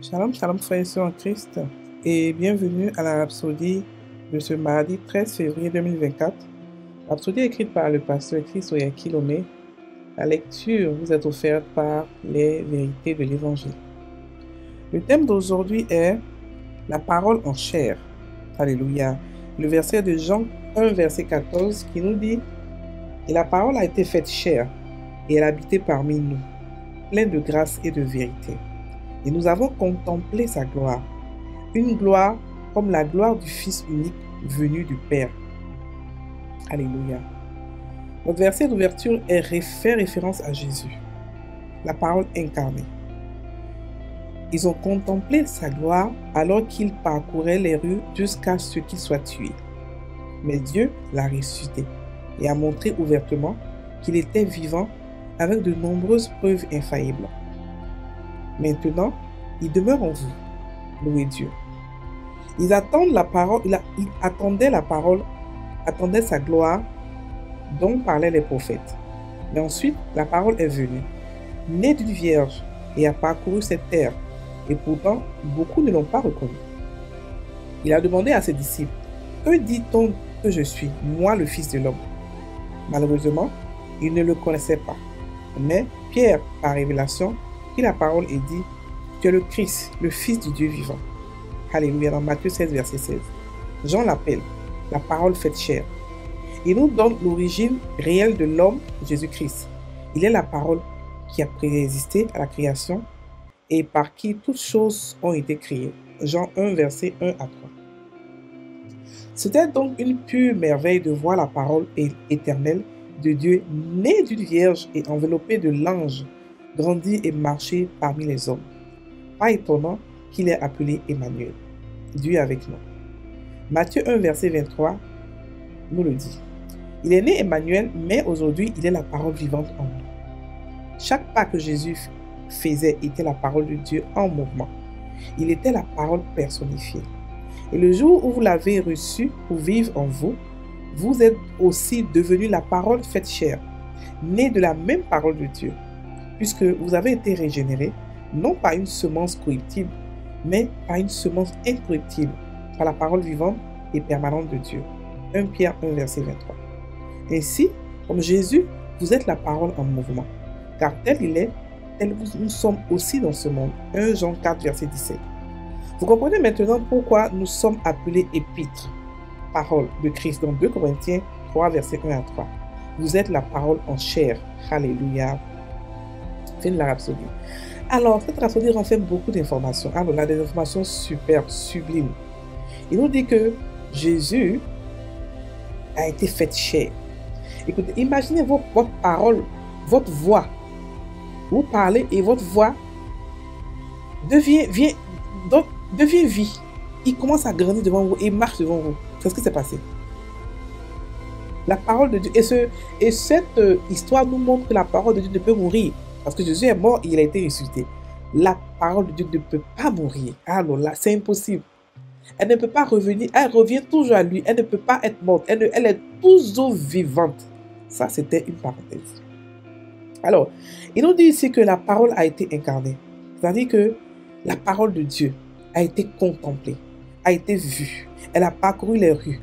Shalom, shalom frères et sœurs en Christ et bienvenue à la Rhapsodie de ce mardi 13 février 2024. Rhapsodie écrite par le pasteur Chris Oyakilome. La lecture vous est offerte par les vérités de l'Évangile. Le thème d'aujourd'hui est la parole en chair. Alléluia. Le verset de Jean 1, verset 14 qui nous dit « Et la parole a été faite chair et elle habitait parmi nous, pleine de grâce et de vérité. Et nous avons contemplé sa gloire, une gloire comme la gloire du Fils unique venu du Père. » Alléluia. Notre verset d'ouverture fait référence à Jésus, la parole incarnée. Ils ont contemplé sa gloire alors qu'il parcourait les rues jusqu'à ce qu'il soit tué. Mais Dieu l'a ressuscité et a montré ouvertement qu'il était vivant avec de nombreuses preuves infaillibles. Maintenant, il demeure en vous. Louez Dieu. Ils attendent la parole, ils attendaient la parole, attendaient sa gloire dont parlaient les prophètes. Mais ensuite, la parole est venue, née d'une vierge, et a parcouru cette terre. Et pourtant, beaucoup ne l'ont pas reconnu. Il a demandé à ses disciples, « Que dit-on que je suis, moi le Fils de l'homme ?» Malheureusement, ils ne le connaissaient pas. Mais Pierre, par révélation, prit la parole et dit, « Tu es le Christ, le Fils du Dieu vivant. » Alléluia, dans Matthieu 16, verset 16. Jean l'appelle, la parole faite chair. Il nous donne l'origine réelle de l'homme, Jésus-Christ. Il est la parole qui a préexisté à la création et par qui toutes choses ont été créées. Jean 1, verset 1 à 3. C'était donc une pure merveille de voir la parole éternelle de Dieu, née d'une vierge et enveloppée de l'ange, grandir et marcher parmi les hommes. Pas étonnant qu'il est appelé Emmanuel, Dieu avec nous. Matthieu 1, verset 23 nous le dit. Il est né Emmanuel, mais aujourd'hui il est la parole vivante en nous. Chaque pas que Jésus faisait était la parole de Dieu en mouvement. Il était la parole personnifiée. Et le jour où vous l'avez reçu pour vivre en vous, vous êtes aussi devenu la parole faite chair, née de la même parole de Dieu, puisque vous avez été régénérés, non par une semence corruptible, mais par une semence incorruptible, par la parole vivante et permanente de Dieu. 1 Pierre 1, verset 23. Ainsi, comme Jésus, vous êtes la parole en mouvement, car tel il est, tel nous sommes aussi dans ce monde. 1 Jean 4, verset 17. Vous comprenez maintenant pourquoi nous sommes appelés épîtres, parole de Christ, dans 2 Corinthiens 3, verset 1 à 3. Vous êtes la parole en chair. Alléluia. Fin de la rhapsodie. Alors, cette rhapsodie renferme beaucoup d'informations. Alors, là, des informations superbes, sublimes. Il nous dit que Jésus a été fait chair. Écoutez, imaginez votre parole, votre voix. Vous parlez et votre voix devient vie. Il commence à grandir devant vous et marche devant vous. C'est ce qui s'est passé. La parole de Dieu. Et cette histoire nous montre que la parole de Dieu ne peut mourir. Parce que Jésus est mort et il a été ressuscité. La parole de Dieu ne peut pas mourir. Alors là, c'est impossible. Elle ne peut pas revenir. Elle revient toujours à lui. Elle ne peut pas être morte. Elle est toujours vivante. Ça, c'était une parenthèse. Alors, il nous dit ici que la parole a été incarnée. C'est-à-dire que la parole de Dieu a été contemplée, a été vue. Elle a parcouru les rues.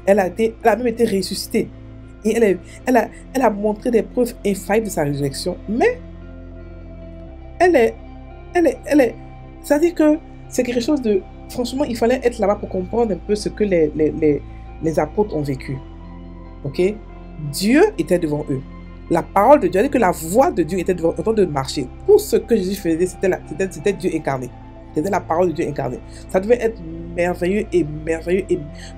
Elle a même été ressuscitée. Et elle a montré des preuves infaillibles de sa résurrection. Mais c'est-à-dire que c'est quelque chose de... Franchement, il fallait être là-bas pour comprendre un peu ce que les apôtres ont vécu. Ok? Dieu était devant eux. La parole de Dieu, c'est-à-dire que la voix de Dieu était devant eux en train de marcher. Tout ce que Jésus faisait, c'était Dieu incarné. C'était la parole de Dieu incarnée. Ça devait être merveilleux et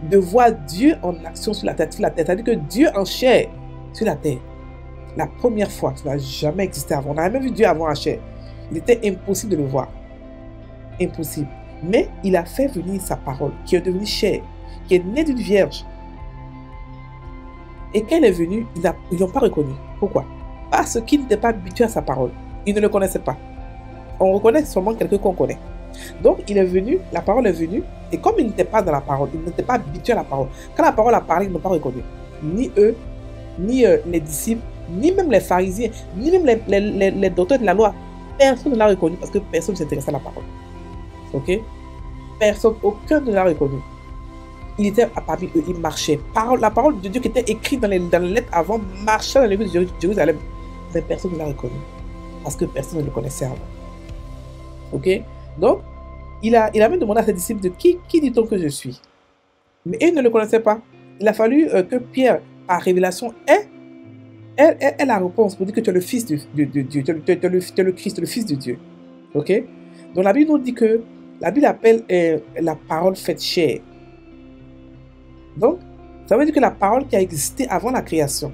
de voir Dieu en action sur la terre. C'est-à-dire que Dieu en chair sur la terre. La première fois, ça n'a jamais existé avant. On n'a jamais vu Dieu avant en chair. Il était impossible de le voir. Impossible. Mais il a fait venir sa parole, qui est devenue chair, qui est née d'une vierge. Et quand elle est venue, ils ne l'ont pas reconnu. Pourquoi? Parce qu'ils n'étaient pas habitués à sa parole. Ils ne le connaissaient pas. On reconnaît seulement quelqu'un qu'on connaît. Donc, il est venu, la parole est venue, et comme ils n'étaient pas dans la parole, ils n'étaient pas habitués à la parole. Quand la parole a parlé, ils n'ont pas reconnu. Ni eux, ni les disciples, ni même les pharisiens, ni même les docteurs de la loi. Personne ne l'a reconnu parce que personne ne s'intéressait à la parole. Ok? Personne, aucun ne l'a reconnu. Il était parmi eux, il marchait. La parole de Dieu qui était écrite dans les lettres avant marchait dans l'église de Jérusalem. Mais personne ne l'a reconnu. Parce que personne ne le connaissait avant. Ok? Donc, il a même demandé à ses disciples de qui dit-on que je suis? Mais ils ne le connaissaient pas. Il a fallu que Pierre, par révélation, ait la réponse pour dire que tu es le fils de Dieu, tu es le Christ, le fils de Dieu. Ok? Donc la Bible nous dit que la Bible appelle la parole faite chair. Donc, ça veut dire que la parole qui a existé avant la création,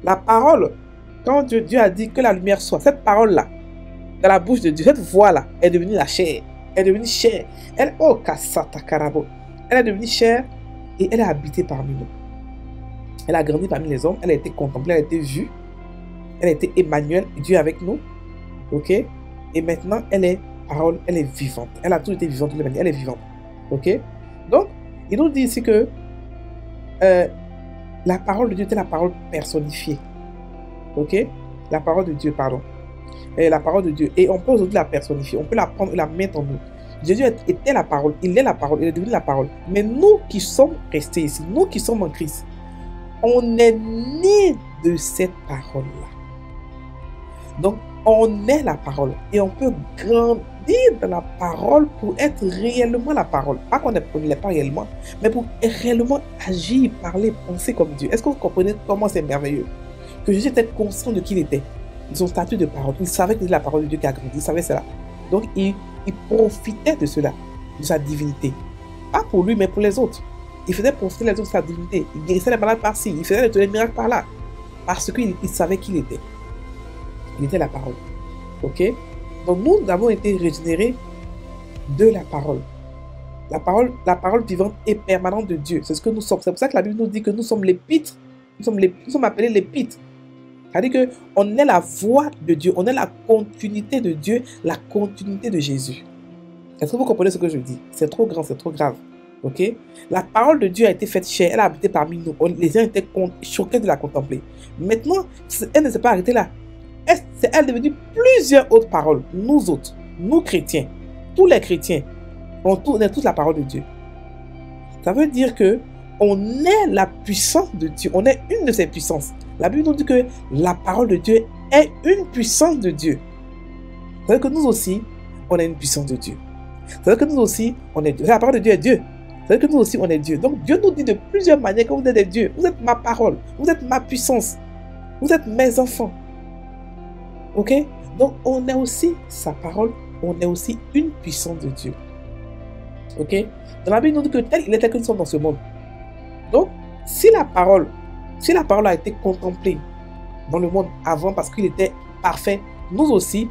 la parole, quand Dieu a dit que la lumière soit, cette parole-là, dans la bouche de Dieu, cette voix-là, est devenue la chair. Elle est devenue chair. Oh, Kassata Karabo. Elle est devenue chair et elle a habité parmi nous. Elle a grandi parmi les hommes, elle a été contemplée, elle a été vue. Elle a été Emmanuel, Dieu avec nous. Ok? Et maintenant, elle est parole, elle est vivante. Elle a toujours été vivante, elle est vivante. Ok? Donc, il nous dit ici que la parole de Dieu était la parole personnifiée. Ok? La parole de Dieu, pardon. La parole de Dieu. Et on peut aujourd'hui la personnifier. On peut la prendre et la mettre en nous. Jésus était la parole. Il est la parole. Il est devenu la parole. Mais nous qui sommes restés ici, nous qui sommes en Christ, on est nés de cette parole-là. Donc, on est la parole. Et on peut grandir dans la parole pour être réellement la parole. Pas qu'on ne l'est pas réellement, mais pour réellement agir, parler, penser comme Dieu. Est-ce que vous comprenez comment c'est merveilleux? Que Jésus était conscient de qui il était, de son statut de parole. Il savait que c'était la parole de Dieu qui a grandi. Il savait cela. Donc, il profitait de cela, de sa divinité. Pas pour lui, mais pour les autres. Il faisait profiter les autres de sa divinité. Il guérissait les malades par-ci. Il faisait les miracles par-là. Parce qu'il savait qui il était. Il était la parole. Ok? Donc, nous avons été régénérés de la parole. La parole vivante et permanente de Dieu. C'est ce que nous sommes. C'est pour ça que la Bible nous dit que nous sommes l'épître. Nous sommes appelés l'épître. C'est-à-dire qu'on est la voix de Dieu. On est la continuité de Dieu, la continuité de Jésus. Est-ce que vous comprenez ce que je dis? C'est trop grand, c'est trop grave. Ok? La parole de Dieu a été faite chair. Elle a habité parmi nous. Les gens étaient choqués de la contempler. Maintenant, elle ne s'est pas arrêtée là. Elle est devenue plusieurs autres paroles. Nous autres, nous chrétiens, tous les chrétiens, on est tous la parole de Dieu. Ça veut dire que on est la puissance de Dieu. On est une de ses puissances. La Bible nous dit que la parole de Dieu est une puissance de Dieu. Ça veut dire que nous aussi, on est une puissance de Dieu. Ça veut dire que nous aussi, on est Dieu. La parole de Dieu est Dieu. Ça veut dire que nous aussi, on est Dieu. Donc Dieu nous dit de plusieurs manières que vous êtes des dieux. Vous êtes ma parole. Vous êtes ma puissance. Vous êtes mes enfants. Ok? Donc, on est aussi sa parole, on est aussi une puissance de Dieu. Ok? Dans la Bible, nous dit que tel il est tel que nous sommes dans ce monde. Donc, si la parole a été contemplée dans le monde avant parce qu'il était parfait, nous aussi,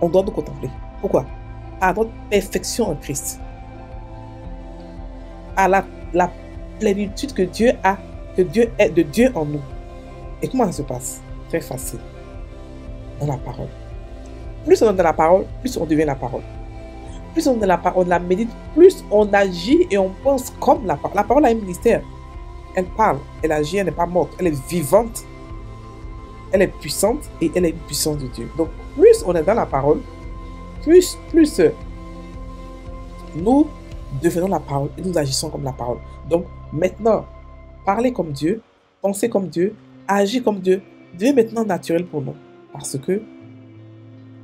on doit nous contempler. Pourquoi? À notre perfection en Christ. À la plénitude que Dieu a, que Dieu est de Dieu en nous. Et comment ça se passe? Très facile. Dans la parole. Plus on est dans la parole, plus on devient la parole. Plus on est dans la parole, on la médite, plus on agit et on pense comme la parole. La parole a un ministère. Elle parle, elle agit, elle n'est pas morte, elle est vivante, elle est puissante et elle est une puissance de Dieu. Donc plus on est dans la parole, plus nous devenons la parole et nous agissons comme la parole. Donc maintenant, parler comme Dieu, penser comme Dieu, agir comme Dieu, devient maintenant naturel pour nous. Parce que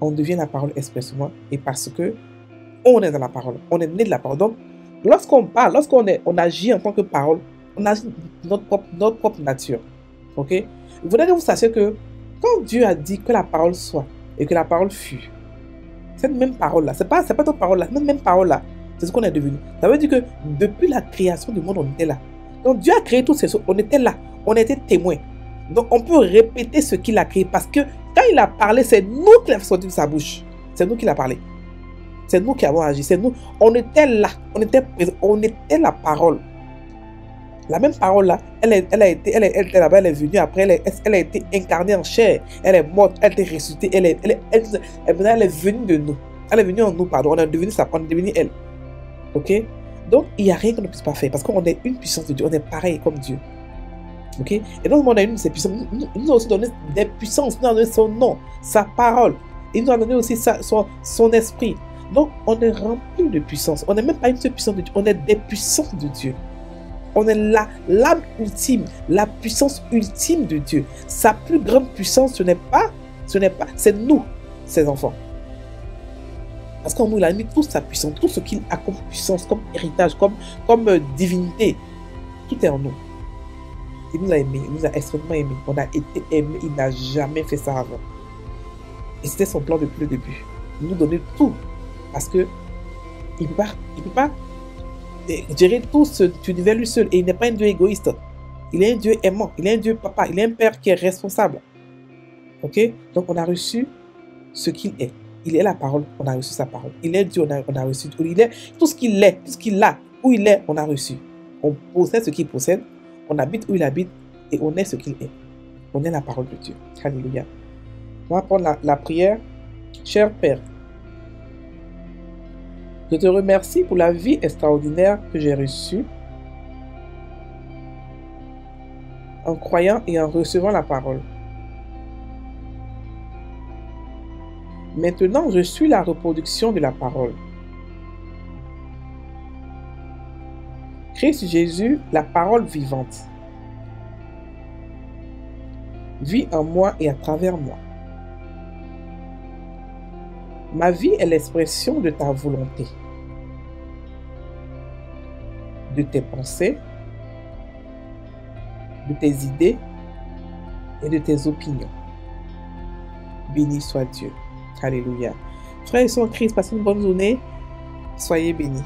on devient la parole expressément et parce que on est dans la parole, on est né de la parole. Donc, lorsqu'on parle, on agit en tant que parole, on agit notre propre nature. Ok? Il faudrait que vous sachiez que quand Dieu a dit que la parole soit et que la parole fut, cette même parole-là, c'est pas notre parole-là, cette même parole-là, c'est ce qu'on est devenu. Ça veut dire que depuis la création du monde, on était là. Donc, Dieu a créé toutes ces choses, on était là, on était témoins. Donc, on peut répéter ce qu'il a créé parce que quand il a parlé, c'est nous qui l'avons sorti de sa bouche. C'est nous qui l'a parlé. C'est nous qui avons agi. C'est nous. On était là. On était présents. On était la parole. La même parole là, elle était là-bas, elle est venue après, elle a été incarnée en chair. Elle est morte, elle est ressuscitée. Elle est venue de nous. Elle est venue en nous, pardon. On est devenu ça, on est devenu elle. Ok? Donc, il n'y a rien qu'on ne puisse pas faire parce qu'on est une puissance de Dieu. On est pareil comme Dieu. Ok? Et donc, on a une de ses puissances. Il nous a aussi donné des puissances. Il nous a donné son nom, sa parole. Il nous a donné aussi son esprit. Donc, on est rempli de puissance. On n'est même pas une seule puissance de Dieu, on est des puissances de Dieu. On est l'âme ultime, la puissance ultime de Dieu. Sa plus grande puissance, c'est nous, ses enfants. Parce qu'en nous, il a mis toute sa puissance, tout ce qu'il a comme puissance, comme héritage, comme divinité. Tout est en nous. Il nous a aimés, il nous a extrêmement aimés. On a été aimés, il n'a jamais fait ça avant. Et c'était son plan depuis le début. Il nous donnait tout. Parce que il ne peut pas gérer tout cet univers lui seul. Et il n'est pas un Dieu égoïste. Il est un Dieu aimant. Il est un Dieu papa. Il est un père qui est responsable. Ok? Donc on a reçu ce qu'il est. Il est la parole, on a reçu sa parole. Il est Dieu, on a reçu. Il est tout ce qu'il est, tout ce qu'il a, où il est, on a reçu. On possède ce qu'il possède, on habite où il habite et on est ce qu'il est. On est la parole de Dieu. Alléluia. On va prendre la prière. Cher Père, je te remercie pour la vie extraordinaire que j'ai reçue en croyant et en recevant la parole. Maintenant, je suis la reproduction de la parole. Christ Jésus, la parole vivante, vit en moi et à travers moi. Ma vie est l'expression de ta volonté, de tes pensées, de tes idées et de tes opinions. Béni soit Dieu. Alléluia. Frères et sœurs en Christ, passez une bonne journée. Soyez bénis.